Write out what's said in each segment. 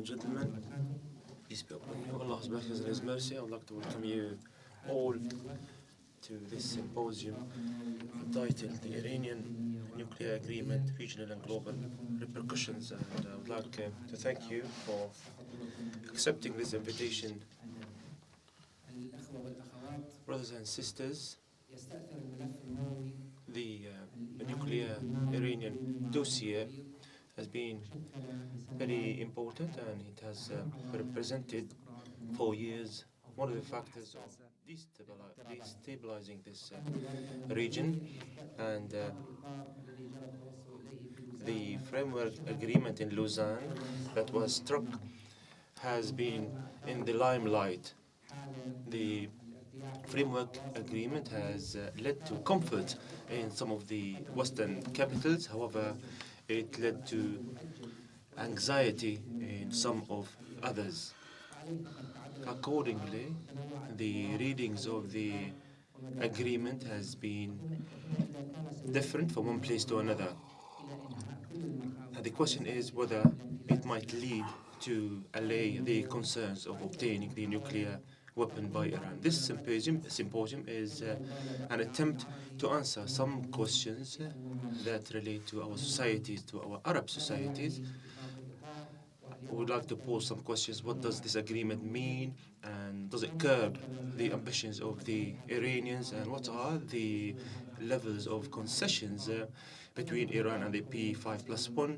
and gentlemen, peace be upon you. Allah's blessings and His mercy. I would like to welcome you all to this symposium entitled The Iranian Nuclear Agreement, Regional and Global Repercussions. And I would like to thank you for accepting this invitation. Brothers and sisters, the nuclear Iranian dossier has been very important, and it has represented for years one of the factors of destabilizing this region. And the framework agreement in Lausanne that was struck has been in the limelight. The framework agreement has led to comfort in some of the Western capitals. However, it led to anxiety in some of others. Accordingly, the readings of the agreement has been different from one place to another. And the question is whether it might lead to allay the concerns of obtaining the nuclear weapon by Iran. This symposium is an attempt to answer some questions that relate to our societies, to our Arab societies. We would like to pose some questions. What does this agreement mean? And does it curb the ambitions of the Iranians? And what are the levels of concessions between Iran and the P5+1?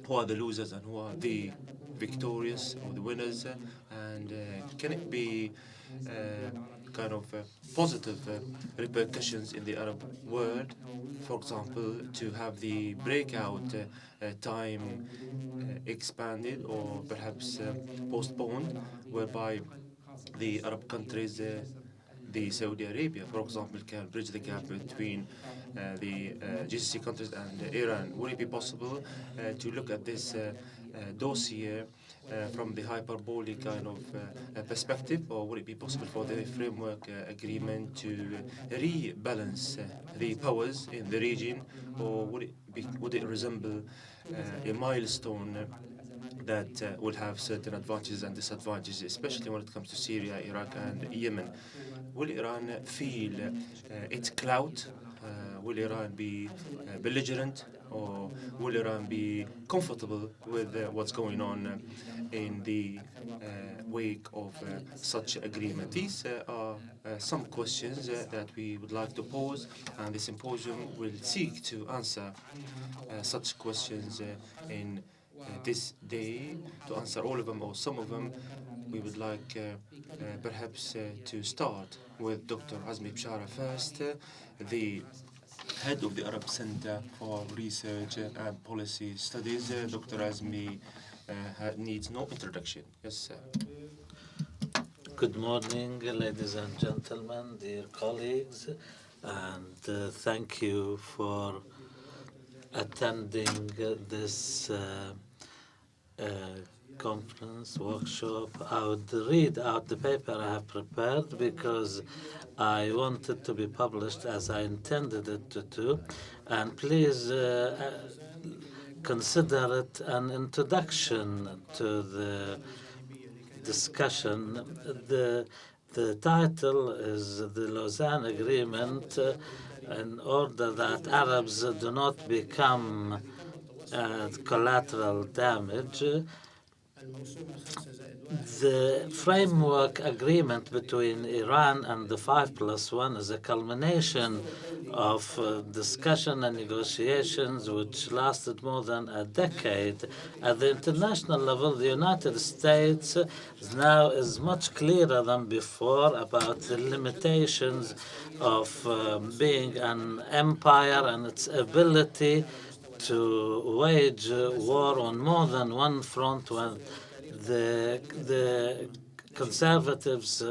Who are the losers and who are the victorious or the winners? And can it be kind of positive repercussions in the Arab world? For example, to have the breakout time expanded or perhaps postponed, whereby the Arab countries, the Saudi Arabia, for example, can bridge the gap between the GCC countries and Iran. Would it be possible to look at this dossier from the hyperbolic kind of perspective, or would it be possible for the framework agreement to rebalance the powers in the region, or would it resemble a milestone that would have certain advantages and disadvantages, especially when it comes to Syria, Iraq, and Yemen? Will Iran feel its clout? Will Iran be belligerent, or will Iran be comfortable with what's going on in the wake of such agreement? These are some questions that we would like to pose, and the symposium will seek to answer such questions in this day. To answer all of them or some of them, we would like perhaps to start with Dr. Azmi Bishara first, the head of the Arab Center for Research and Policy Studies. Dr. Azmi needs no introduction. Yes, sir. Good morning, ladies and gentlemen, dear colleagues, and thank you for attending this conference, workshop. I would read out the paper I have prepared because I want it to be published as I intended it to do. And please consider it an introduction to the discussion. The title is the Lausanne Agreement, in order that Arabs do not become collateral damage. The framework agreement between Iran and the 5+1 is a culmination of discussion and negotiations which lasted more than a decade. At the international level, the United States now is much clearer than before about the limitations of being an empire and its ability to wage war on more than one front, when the conservatives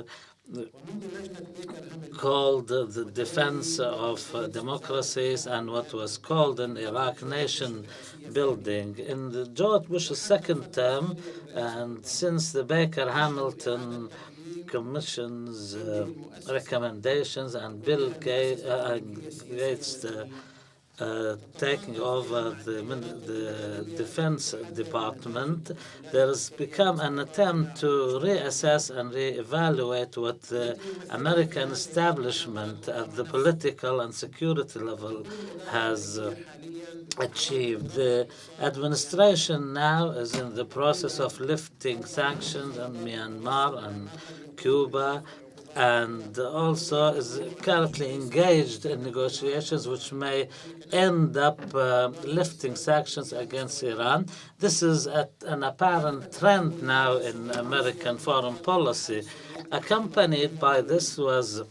called the defense of democracies and what was called in Iraq nation building. In the George Bush's second term, and since the Baker-Hamilton Commission's recommendations and Bill Gates' taking over the Defense Department, there has become an attempt to reassess and reevaluate what the American establishment at the political and security level has achieved. The administration now is in the process of lifting sanctions on Myanmar and Cuba, and also is currently engaged in negotiations which may end up lifting sanctions against Iran. This is an apparent trend now in American foreign policy. Accompanied by this was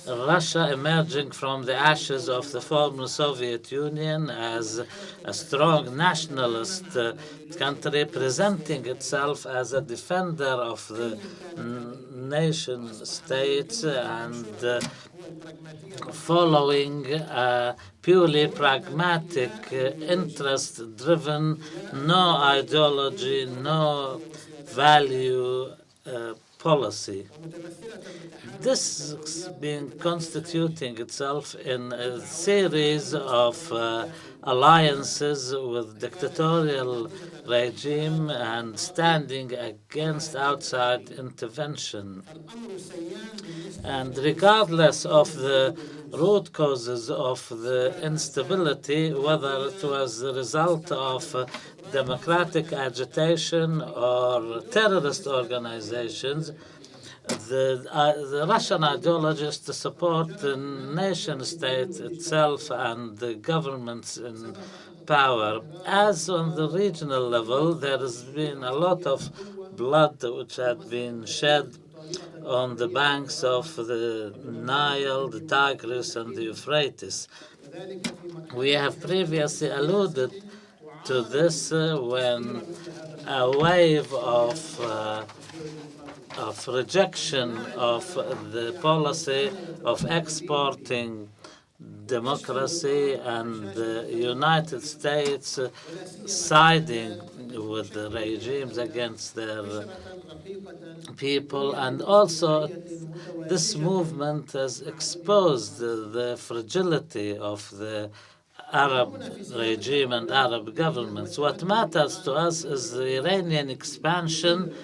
Russia emerging from the ashes of the former Soviet Union as a strong nationalist country, presenting itself as a defender of the nation states and following a purely pragmatic, interest-driven, no ideology, no value policy. This has been constituting itself in a series of alliances with dictatorial regime and standing against outside intervention. And regardless of the root causes of the instability, whether it was the result of democratic agitation or terrorist organizations, the Russian ideology is to support the nation state itself and the governments in power. As on the regional level, there has been a lot of blood which had been shed on the banks of the Nile, the Tigris, and the Euphrates. We have previously alluded to this when a wave of rejection of the policy of exporting democracy and the United States siding with the regimes against their people. And also this movement has exposed the fragility of the Arab regime and Arab governments. What matters to us is the Iranian expansion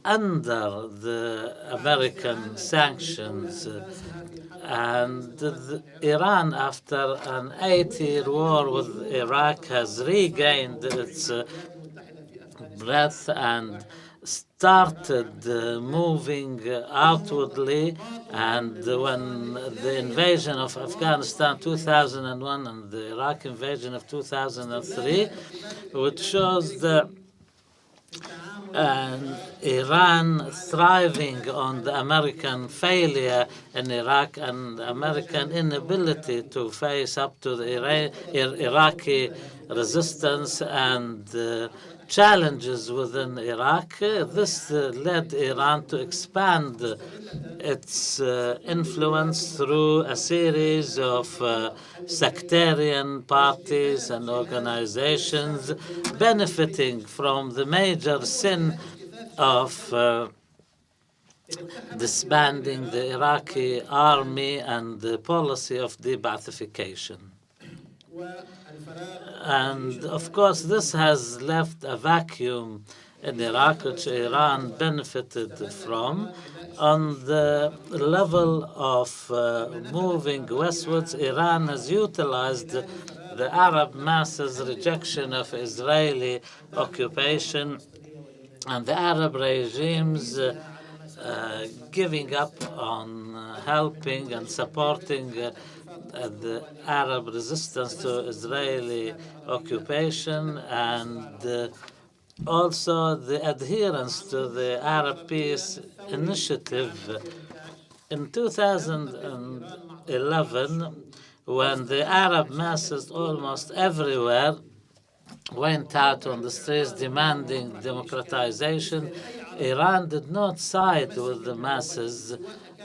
under the American sanctions. And Iran, after an 8-year war with Iraq, has regained its breath and started moving outwardly. And when the invasion of Afghanistan 2001 and the Iraq invasion of 2003, which shows the Iran thriving on the American failure in Iraq and American inability to face up to the Iraqi resistance and challenges within Iraq. This led Iran to expand its influence through a series of sectarian parties and organizations, benefiting from the major sin of disbanding the Iraqi army and the policy of de-Baathification. And of course, this has left a vacuum in Iraq, which Iran benefited from. On the level of moving westwards, Iran has utilized the Arab masses' rejection of Israeli occupation and the Arab regimes giving up on helping and supporting the Arab resistance to Israeli occupation, and also the adherence to the Arab Peace Initiative. In 2011, when the Arab masses almost everywhere went out on the streets demanding democratization, Iran did not side with the masses,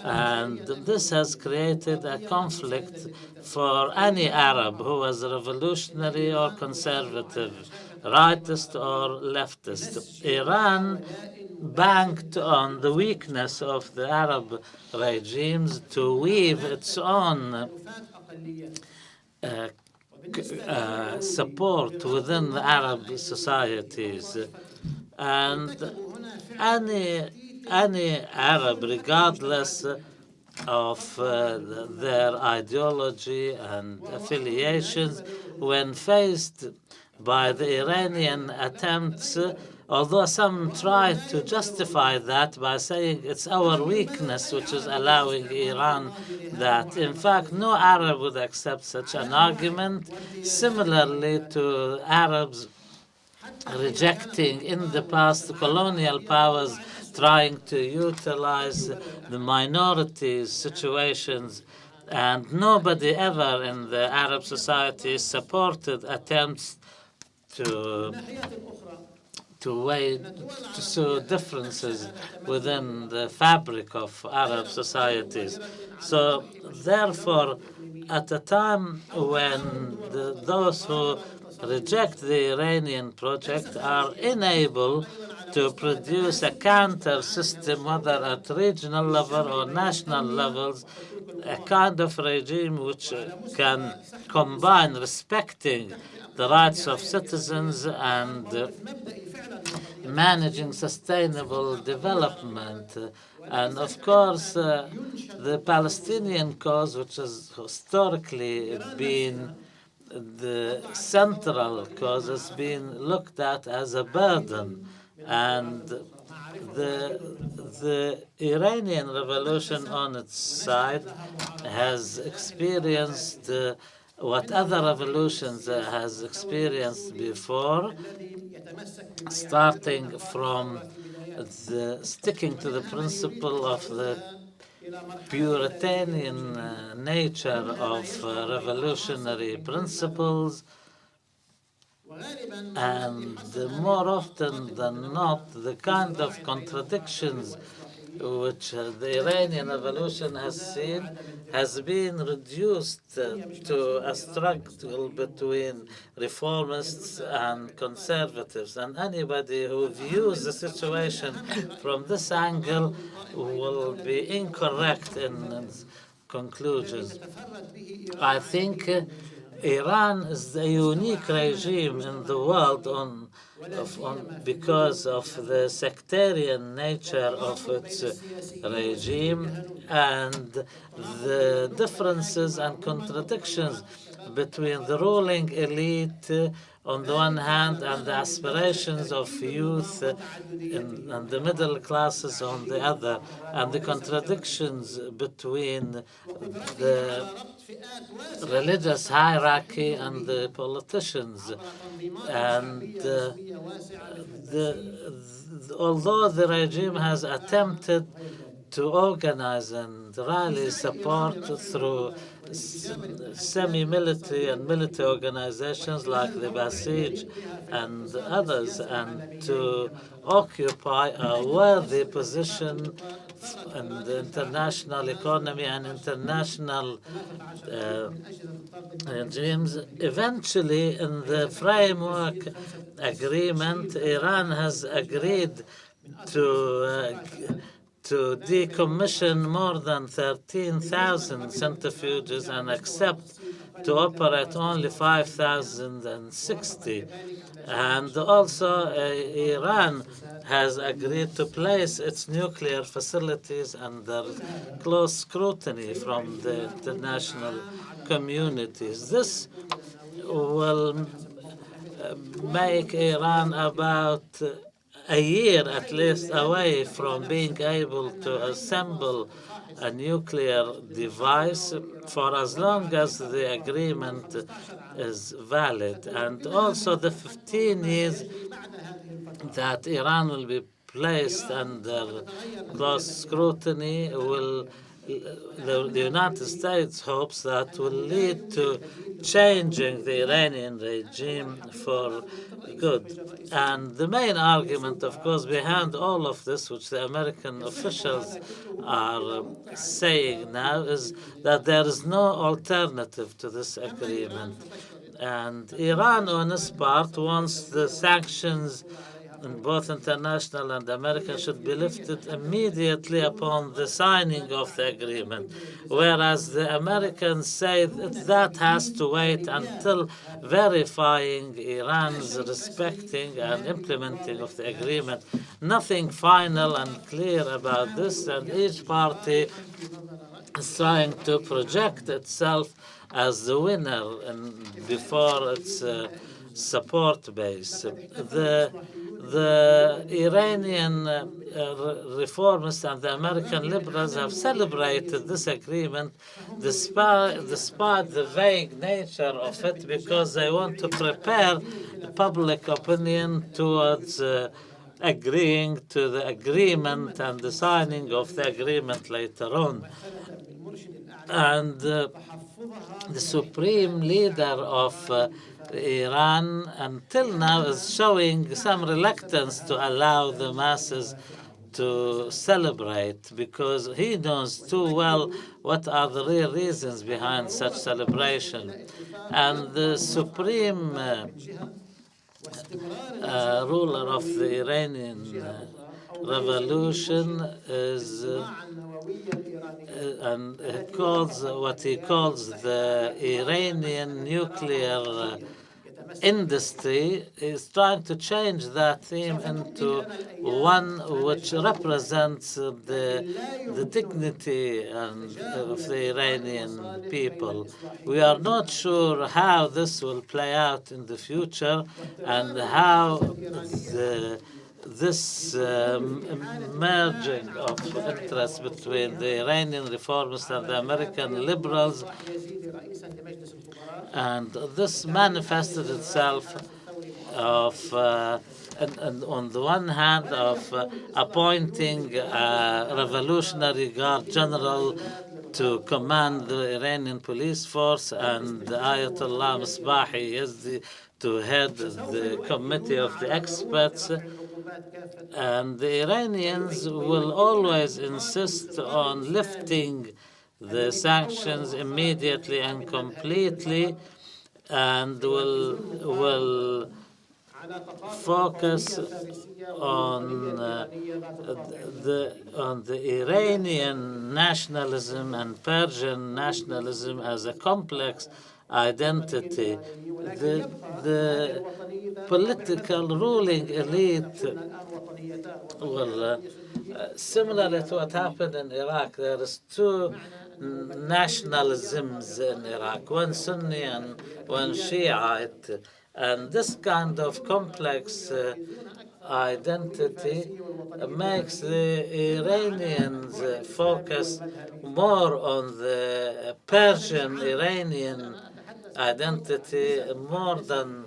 and this has created a conflict for any Arab who was revolutionary or conservative, rightist or leftist. Iran banked on the weakness of the Arab regimes to weave its own uh, support within the Arab societies. And any Arab, regardless of their ideology and affiliations, when faced by the Iranian attempts, although some try to justify that by saying it's our weakness which is allowing Iran that. In fact, no Arab would accept such an argument. Similarly to Arabs rejecting in the past colonial powers trying to utilize the minorities situations, and nobody ever in the Arab society supported attempts to to sow differences within the fabric of Arab societies. So therefore, at a time when those who reject the Iranian project are unable to produce a counter system, whether at regional level or national levels, a kind of regime which can combine respecting the rights of citizens and managing sustainable development. And of course, the Palestinian cause, which has historically been the central cause, has been looked at as a burden. And the Iranian revolution on its side has experienced what other revolutions has experienced before, starting from sticking to the principle of the Puritanian nature of revolutionary principles, and more often than not, the kind of contradictions which the Iranian revolution has seen has been reduced to a struggle between reformists and conservatives. And anybody who views the situation from this angle will be incorrect in its conclusions. I think Iran is a unique regime in the world because of the sectarian nature of its regime and the differences and contradictions between the ruling elite on the one hand and the aspirations of youth and the middle classes on the other, and the contradictions between the religious hierarchy and the politicians. And although the regime has attempted to organize and rally support through semi-military and military organizations like the Basij and others, and to occupy a worthy position in the international economy and international regimes. Eventually, in the framework agreement, Iran has agreed to decommission more than 13,000 centrifuges and accept to operate only 5,060. And also, Iran has agreed to place its nuclear facilities under close scrutiny from the international communities. This will make Iran about a year at least away from being able to assemble a nuclear device for as long as the agreement is valid. And also the 15 years that Iran will be placed under close scrutiny will the United States hopes that will lead to changing the Iranian regime for good. And the main argument, of course, behind all of this, which the American officials are saying now, is that there is no alternative to this agreement. And Iran, on its part, wants the sanctions in both international and American should be lifted immediately upon the signing of the agreement, whereas the Americans say that has to wait until verifying Iran's respecting and implementing of the agreement. Nothing final and clear about this, and each party is trying to project itself as the winner before its support base. The Iranian reformists and the American liberals have celebrated this agreement despite the vague nature of it, because they want to prepare public opinion towards agreeing to the agreement and the signing of the agreement later on. And the supreme leader of Iran until now is showing some reluctance to allow the masses to celebrate, because he knows too well what are the real reasons behind such celebration. And the supreme ruler of the Iranian revolution is and he calls what he calls the Iranian nuclear industry, is trying to change that theme into one which represents the dignity of the Iranian people. We are not sure how this will play out in the future and how this merging of interests between the Iranian reformists and the American liberals, and this manifested itself of and on the one hand of appointing a Revolutionary Guard general to command the Iranian police force, and Ayatollah Misbahi Yazdi to head the committee of the experts. And the Iranians will always insist on lifting the sanctions immediately and completely, and will focus on the Iranian nationalism and Persian nationalism as a complex identity. The political ruling elite will, similarly to what happened in Iraq, there is two nationalisms in Iraq, one Sunni and one Shiite. And this kind of complex identity makes the Iranians focus more on the Persian Iranian identity more than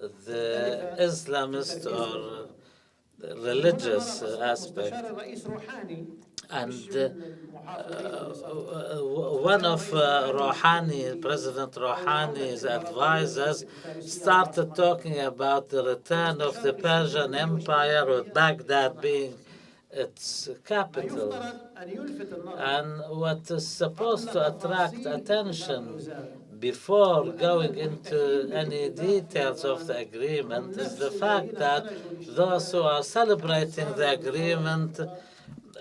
the Islamist or religious aspect. And one of President Rouhani's advisors started talking about the return of the Persian Empire, with Baghdad being its capital. And what is supposed to attract attention before going into any details of the agreement is the fact that those who are celebrating the agreement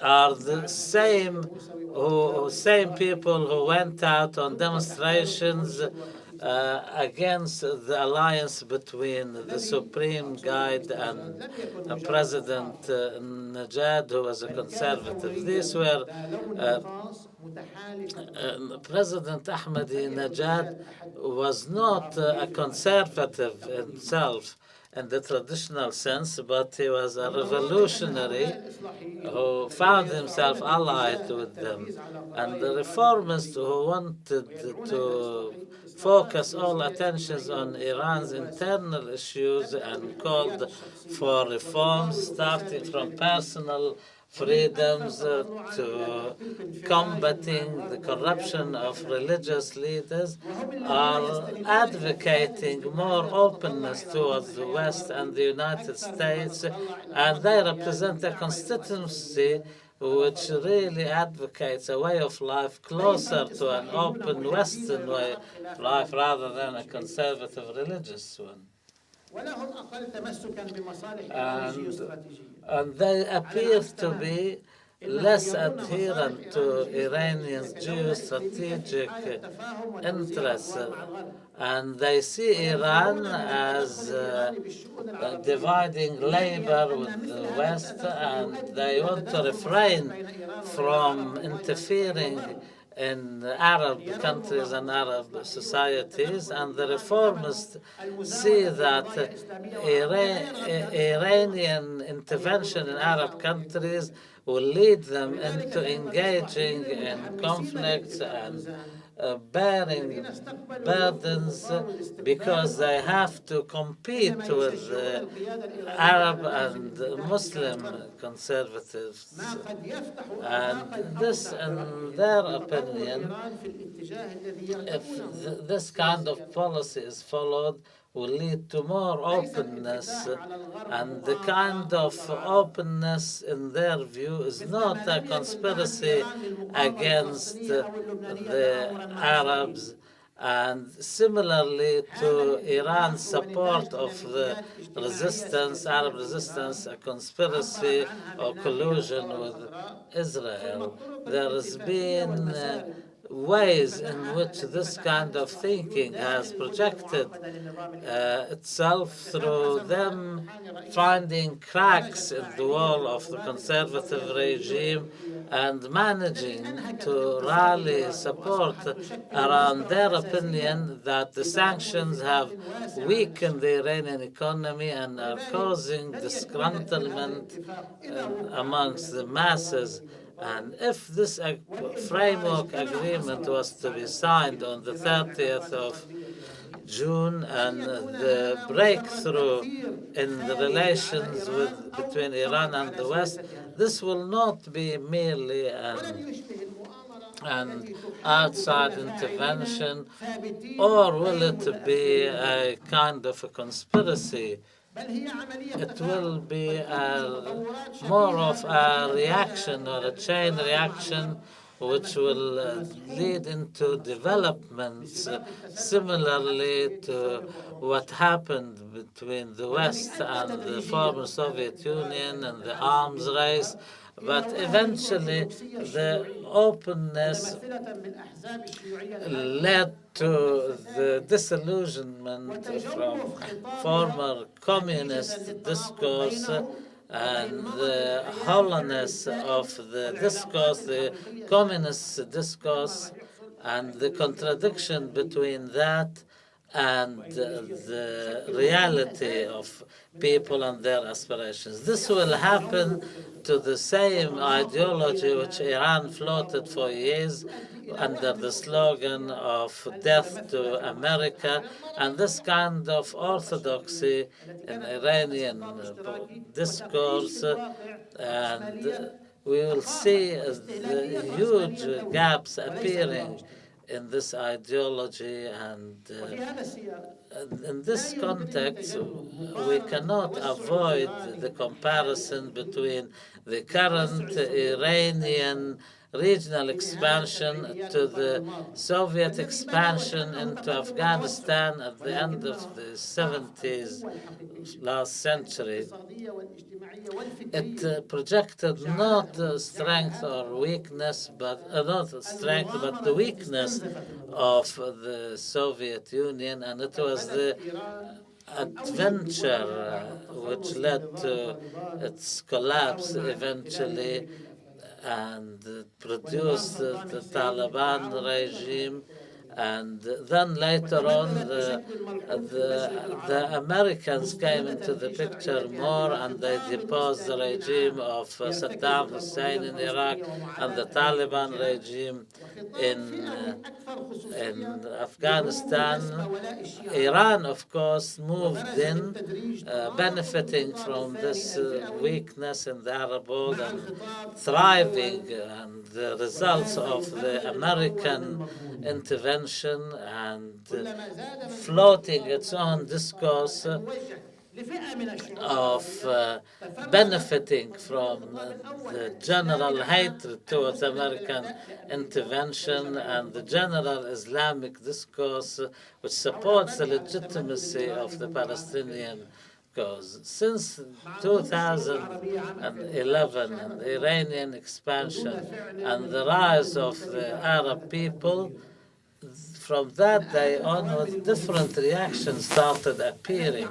are the same people who went out on demonstrations against the alliance between the Supreme Guide and President Najad, who was a conservative. These were President Ahmadinejad was not a conservative himself in the traditional sense, but he was a revolutionary who found himself allied with them. And the reformists who wanted to focus all attentions on Iran's internal issues and called for reforms starting from personal freedoms to combating the corruption of religious leaders, are advocating more openness towards the West and the United States, and they represent a constituency which really advocates a way of life closer to an open Western way of life rather than a conservative religious one. ولهم أقل تمسكا بمصالح إيران and الجيوستراتيجية. they appear العكس to تماما، be إنهم less يرون مصالح adherent إيران to الجيوستراتيجية Iranians' كدولة إقليمية في حالة geostrategic تفاهم وتوزيع interests, أدوار مع الغرب، and they see وينفرون Iran من as التدخل الإيراني بالشؤون العربية، dividing ناعيا labor أن with مثل the هذا West, التدخل and يؤدي they إلى want to تداخل مصالح refrain بين إيران وبين العرب from مما يستقر interfering الغرب. in يعني Arab يرون countries and منظور Arab الإصلاحيون أن societies, التدخل and the الإيراني ثمنه reformists see المزاولة في that قضايا إسلامية وعربية لا يرغب بها الإصلاحيون Iranian أن يكونوا intervention in في Arab هذا أو أن يكونوا countries ذلك. will lead them ولذلك into فإن engaging الإصلاحيين in المتحمسين conflicts لائتلاف and لوزان bearing والذين استقبلوا الوفد burdens الخطاب الاستقبال because they الأفضل، have to إنما compete with يشجعون القيادة الإيرانية Arab على نهج and الاتجاه تجاه Muslim الغرب، ما conservatives. قد يفتح آفاقا And this, أوسع in برأيهم their لتطور opinion, إيران في الاتجاه الذي if يرغبونه this kind of سياسيا. policy is followed, will lead to more ليس openness, الانفتاح على الغرب and the kind مؤامرة of ضد العرب، openness in their view is مثل ما not a لم يكن دعم conspiracy إيران للمقاومة against الفلسطينية أو اللبنانية the تآمرا مع إسرائيل. Arabs, and similarly هذا to الانفتاح Iran's هو نتاج support of the ديناميكيات اجتماعية resistance, سياسية Arab في resistance, إيران a عبرت conspiracy عنها or من ناحية collusion الثورة with الخضراء، ثم Israel. الطرق There has الاتفاقية been والمسالك ways in التي which this فتحها kind of الإصلاحيون thinking داخل has البنية projected المعقدة للنظام الإيراني. itself الانتخاب through حسن them روحاني رئيسا finding ودرجة cracks in the فاعلية wall of the العقوبات conservative الاقتصادية الخارجية regime والأمريكية and التي managing أنهكت to الاقتصاد rally الإيراني support وأصبحت تشكل around المصدر their الأساسي opinion that the لتدهور sanctions have فئات واسعة من weakened الشعب. the Iranian economy and are ولذلك causing لن يكون تأثير هذا disgruntlement الاتفاق إذا وقع في amongst the نتيجة النظام masses. الإيراني. And if this والانفراج framework كما agreement حصل was to be بعد signed التفكير on the انفراج 30th العلاقات of الغربية الإيرانية، June, لن and يكون the هذا مجرد breakthrough تأثير in the خارجي على relations إيران between أو Iran فقط and على the West, سياستها this الخارجية، will not be merely ولن يشبه المؤامرة an التي تحاك outside بين فاعلين intervention, ثابتين or will غير it be متأثرين a بالأحداث، kind of a conspiracy. بل هي عملية It will تفاعل be قد تنتج تطورات more شبيهة of بالتي a أنتجها reaction or a chain الانفراج مع reaction, الغرب which will lead المسحوب into developments بسباق التسلح similarly الاتحاد to السوفيتي وأوروبا what الشرقية. happened between the والذي West أدى and the تدريجيا former هذا Soviet الانفراج Union and the التعسفي arms race. للغرب إلى But وهم eventually, الأرثوذكسية the الشيوعية openness متمثلة بالأحزاب الشيوعية الحاكمة led to the والمؤسسات، disillusionment from وتجوف خطابها former نتيجة communist للتناقض discourse بينه وبين and نمط the الحياة الفعلي hollowness السائد of the والعلاقات discourse, the الحقيقية السائدة. communist هذا ما discourse, راح يحصل and the حيث يشبه النظام contradiction الأمريكي، between that and وإيديولوجيته the تشكل جزءاً reality أساسي of من people أهدافه. and their aspirations. This will يحصل happen تجوف في to الخطاب the same وتناقض بين ideology which نهاية Iran الانتظار floated for والنهاية years يؤدي إلى under وهم the slogan الأرثوذكسية of death المتمثلة to في مقصد America. العالم And مرة this أخرى kind of في أوروبا الشرقية orthodoxy التي in كانت تتبنى Iranian الاستقرار الاشتراكي وتعيش في discourse, الواقع and الرأسمالية we will see ثقافة the واستهلاكية huge رأسمالية توهية gaps وليس نظام appearing اجتماعي. in this ideology. And وفي هذا السياق in لا this يمكنني context, تجنب we مقارنة cannot التوسع avoid الإيراني the في الانحلال comparison الأفقي between the بالتوسع current السوفيتي في Iranian أفغانستان regional في نهاية expansion السبعينيات to القرن the الماضي، Soviet الذي بدا expansion وكأنه into تقدم وتوسع، Afghanistan at the end of ولكنه the ضعف 70s القوة الحقيقية last century. الاقتصادية والاجتماعية It والفكرية projected not جعلته strength جعل or weakness, but not strength, but المغامرة the التي weakness استنزفت النظام of السوفيتي. the Soviet Union, and it قد was بدت the إيران في أوج adventure قوتها بعد which التخلص من led نظام to طالبان its collapse بالتعاون مع الاحتلال eventually, الأمريكي لأفغانستان، and ونظام produced صدام the حسين Taliban بالتعاون أيضا مع regime. الاحتلال الأمريكي. And then later on, وتمددت بشكل ملحوظ في المشرق the العربي Americans came into مستندة the في picture شرعيتها more, إلى and they خطاب deposed the إسلامي regime عام of يرتكز Saddam على Hussein القضية in Iraq الفلسطينية and the ومعاداة أهل Taliban الارتجاع، regime وخطاب in فئوي أكثر خصوصية in يروج نسب Afghanistan. ولاء الشيعة Iran, للغرب. of course, moved وبرز in, بالتدريج تناقض benefiting الخطاب from الثاني this الفئوي weakness in the Arab world مع and الخطاب thriving, الأول، and the results وهذا of the يبرهن الأول من American مضمونه. intervention and كلما زاد من حجم floating الخطاب its own الأول discourse الموجه of benefiting from the general hatred towards American intervention and the general Islamic discourse which supports the legitimacy of the Palestinian cause. Since 2011 and the Iranian expansion and the rise of the Arab people, from that day onwards, different reactions started appearing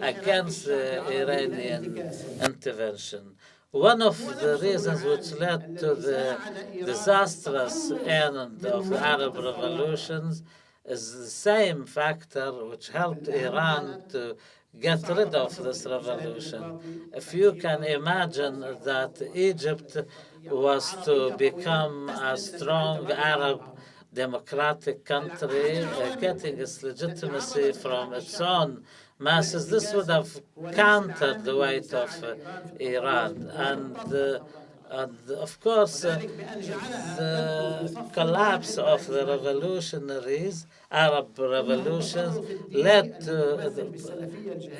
against the Iranian intervention. One of the reasons which led to the disastrous end of the Arab revolutions is the same factor which helped Iran to get rid of this revolution. If you can imagine that Egypt was to become a strong Arab democratic country, getting its legitimacy from its own masses, this would have countered the weight of Iran. And of course, the collapse of the revolutionaries, Arab revolutions, led to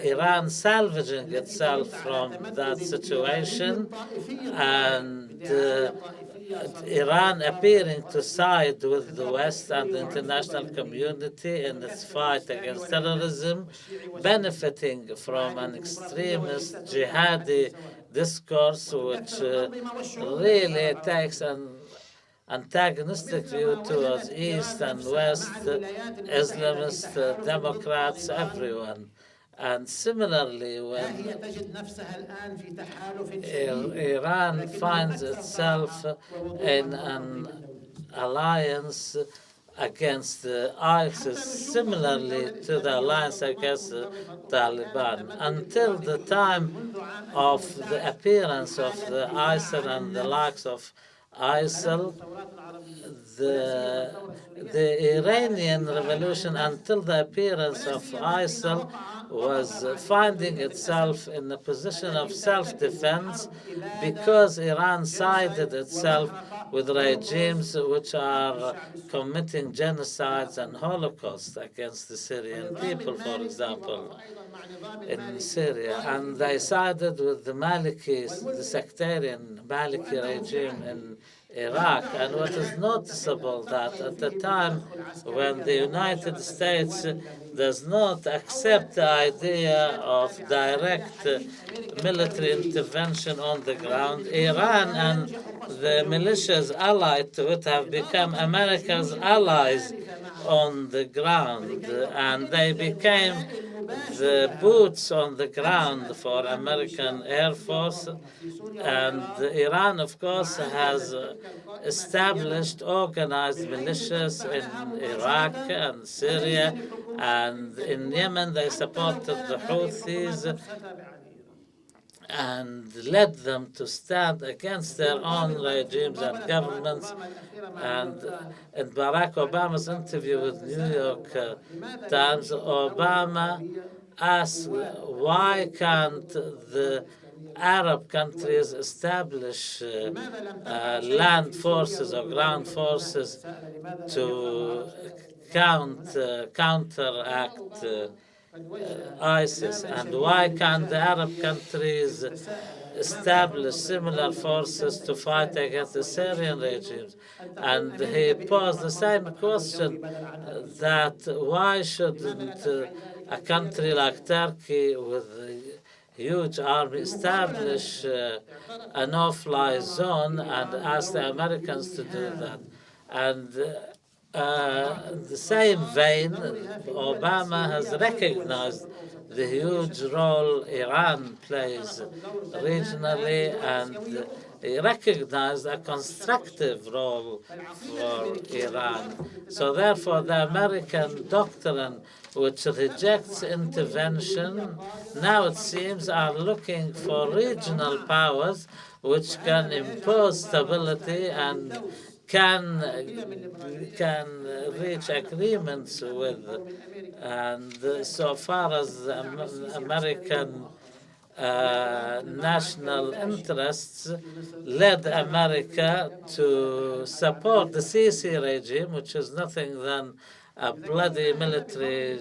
Iran salvaging itself from that situation and Iran appearing to side with the West and the international community in its fight against terrorism, benefiting from an extremist jihadi discourse which really takes an antagonistic view towards East and West, Islamist, Democrats, everyone. And similarly, when Iran finds itself in an alliance against ISIS, similarly to the alliance against the Taliban, until the time of the appearance of the ISIL and the likes of ISIL, the Iranian revolution, until the appearance of ISIL, was finding itself in a position of self-defense because Iran sided itself with regimes which are committing genocides and holocausts against the Syrian people, for example, in Syria. And they sided with the Malikis, the sectarian Maliki regime in Iraq. And what is noticeable that at the time when the United States does not accept the idea of direct military intervention on the ground, Iran and the militias allied to it have become America's allies on the ground, and they became the boots on the ground for American Air Force. And Iran, of course, has established organized militias in Iraq and Syria, and in Yemen they supported the Houthis and led them to stand against their own regimes and governments. And in Barack Obama's interview with New York Times, Obama asked, why can't the Arab countries establish land forces or ground forces to counteract ISIS, and why can't the Arab countries establish similar forces to fight against the Syrian regimes? And he posed the same question, that why shouldn't a country like Turkey with a huge army establish a no-fly zone and ask the Americans to do that? And the same vein, Obama has recognized the huge role Iran plays regionally, and he recognized a constructive role for Iran. So therefore, the American doctrine, which rejects intervention, now it seems are looking for regional powers which can impose stability and can reach agreements with. And so far as American national interests led America to support the Sisi regime, which is nothing than a bloody military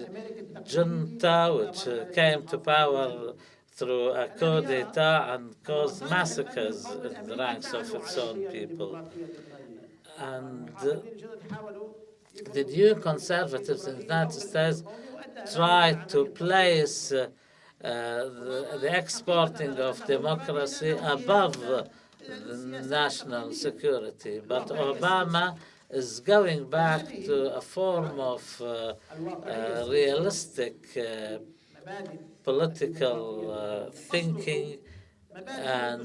junta which came to power through a coup d'etat and caused massacres in the ranks of its own people. And the new conservatives in the United States tried to place the exporting of democracy above the national security. But Obama is going back to a form of realistic political thinking, and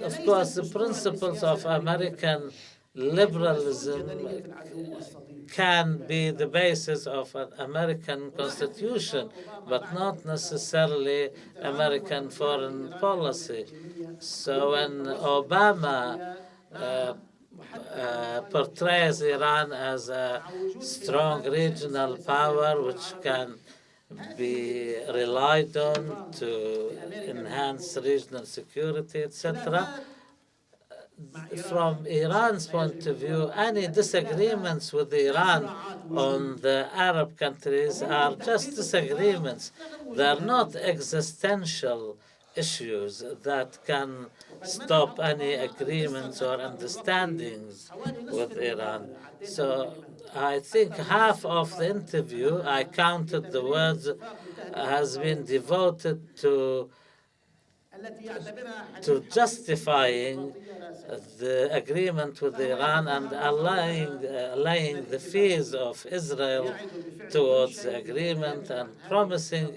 of course the principles of American liberalism can be the basis of an American constitution, but not necessarily American foreign policy. So when Obama portrays Iran as a strong regional power which can be relied on to enhance regional security, etc., from Iran's point of view, any disagreements with Iran on the Arab countries are just disagreements. They are not existential issues that can stop any agreements or understandings with Iran. So I think half of the interview, I counted the words, has been devoted to justifying the agreement with Iran and allaying the fears of Israel towards the agreement and promising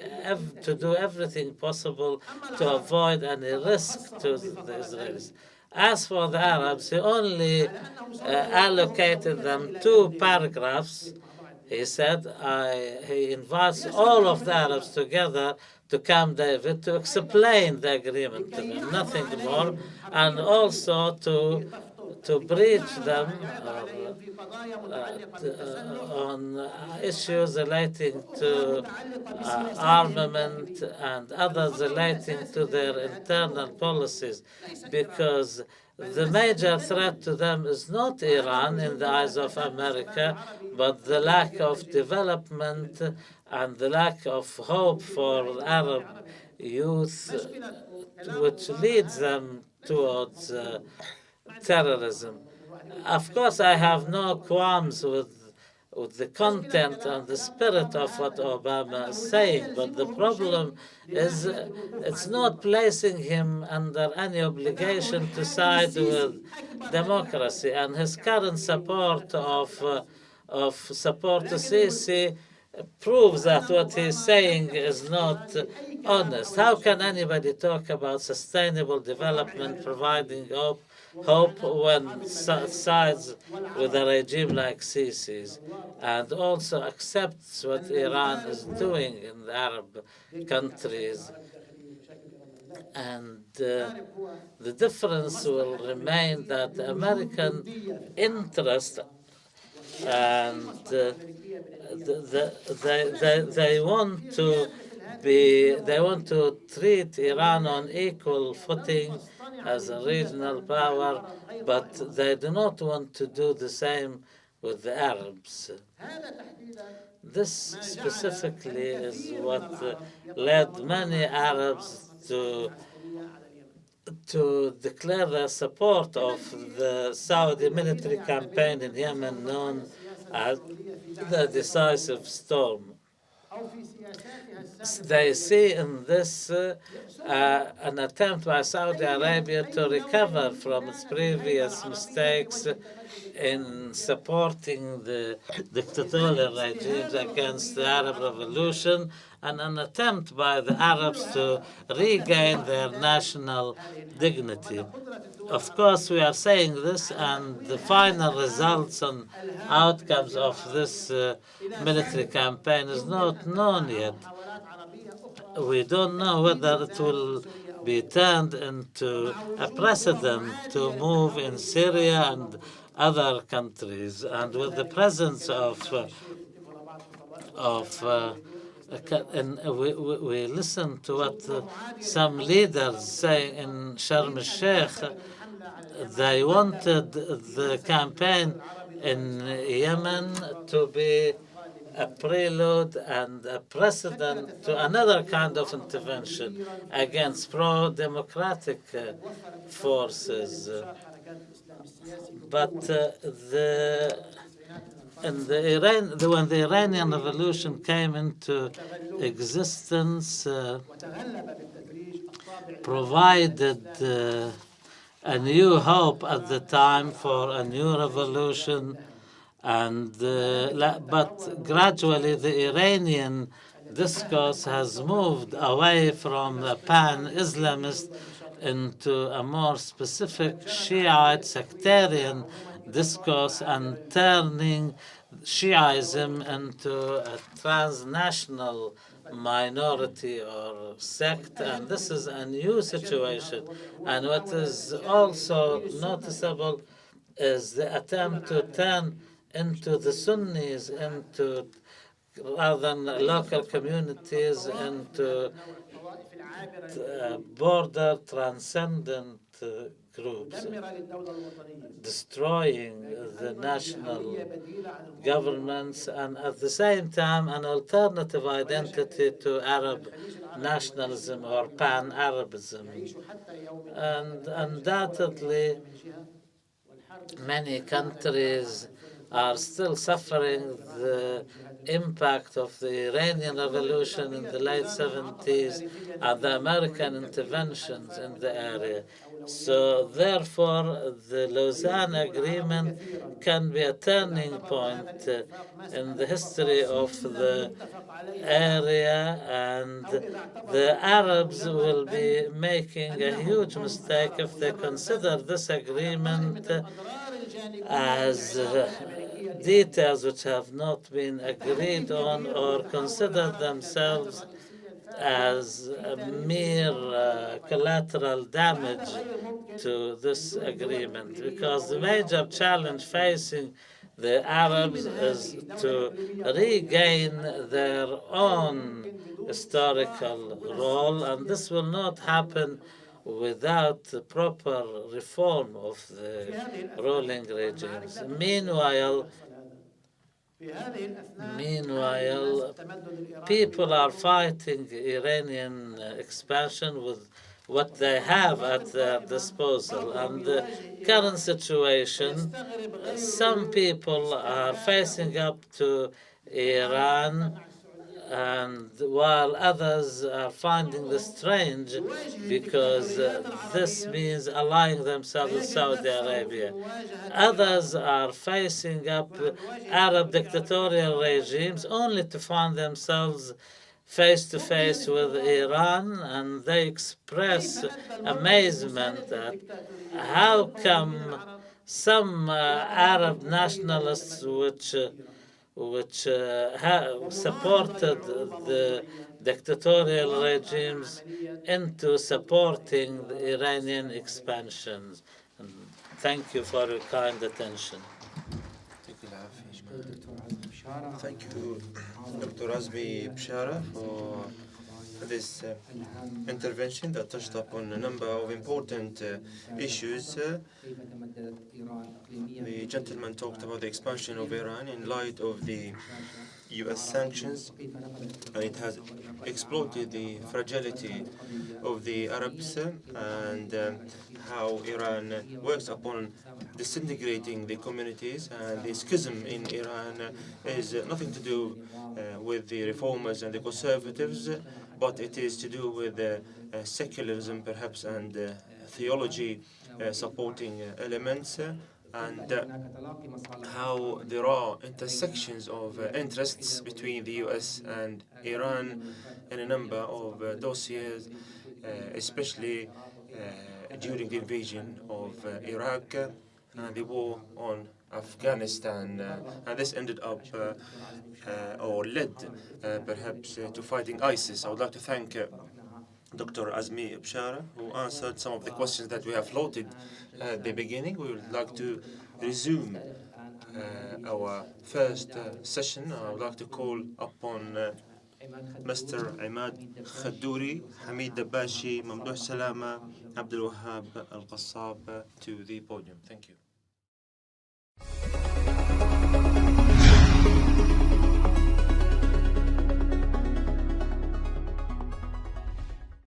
to do everything possible to avoid any risk to the Israelis. As for the Arabs, he only allocated them 2 paragraphs. He said he invites all of the Arabs together to Camp David to explain the agreement to them, nothing more, and also to breach them on issues relating to armament and others relating to their internal policies, because the major threat to them is not Iran in the eyes of America, but the lack of development and the lack of hope for Arab youth, which leads them towards terrorism. Of course, I have no qualms with the content and the spirit of what Obama is saying, but the problem is it's not placing him under any obligation to side with democracy, and his current support of support to Sisi proves that what he's saying is not honest. How can anybody talk about sustainable development, providing hope when sides with a regime like Sisi's, and also accepts what Iran is doing in the Arab countries? And the difference will remain that the American interest and they want to treat Iran on equal footing as a regional power, but they do not want to do the same with the Arabs. This specifically is what led many Arabs to declare their support of the Saudi military campaign in Yemen, known as the Decisive Storm. They see in this an attempt by Saudi Arabia to recover from its previous mistakes in supporting the dictatorial regimes against the Arab Revolution, and an attempt by the Arabs to regain their national dignity. Of course, we are saying this, and the final results and outcomes of this military campaign is not known yet. We don't know whether it will be turned into a precedent to move in Syria and other countries. And with the presence we listen to what some leaders say in Sharm el-Sheikh. They wanted the campaign in Yemen to be a prelude and a precedent to another kind of intervention against pro-democratic forces. But when the Iranian Revolution came into existence, provided a new hope at the time for a new revolution, and but gradually the Iranian discourse has moved away from a pan-Islamist into a more specific Shiite sectarian discourse and turning Shiism into a transnational minority or sect, and this is a new situation. And what is also noticeable is the attempt to turn into the Sunnis into rather than local communities into border transcendent groups, destroying the national governments and at the same time an alternative identity to Arab nationalism or pan-Arabism. And undoubtedly, many countries are still suffering the impact of the Iranian Revolution in the late 70s and the American interventions in the area. So therefore, the Lausanne Agreement can be a turning point in the history of the area, and the Arabs will be making a huge mistake if they consider this agreement as details which have not been agreed on or consider themselves as a mere collateral damage to this agreement, because the major challenge facing the Arabs is to regain their own historical role, and this will not happen without the proper reform of the ruling regimes. Meanwhile, people are fighting Iranian expansion with what they have at their disposal. And the current situation, some people are facing up to Iran, and while others are finding this strange because this means allying themselves with Saudi Arabia. Others are facing up Arab dictatorial regimes only to find themselves face to face with Iran, and they express amazement at how come some Arab nationalists which supported the dictatorial regimes into supporting the Iranian expansions. And thank you for your kind attention. Thank you, Dr. Azmi Bishara, for this intervention that touched upon a number of important issues. The gentleman talked about the expansion of Iran in light of the US sanctions, and it has exploited the fragility of the Arabs and how Iran works upon disintegrating the communities. And the schism in Iran is nothing to do with the reformers and the conservatives, but it is to do with secularism perhaps and theology supporting elements, and how there are intersections of interests between the US and Iran in a number of dossiers, especially during the invasion of Iraq and the war on Afghanistan. And this ended up or led perhaps to fighting ISIS. I would like to thank Dr. Azmi Bishara, who answered some of the questions that we have floated at the beginning. We would like to resume our first session. I would like to call upon Mr. Imad Khadouri, Hamid Dabashi, Mamdouh Salama, Abdul Wahab Al-Qassab to the podium. Thank you.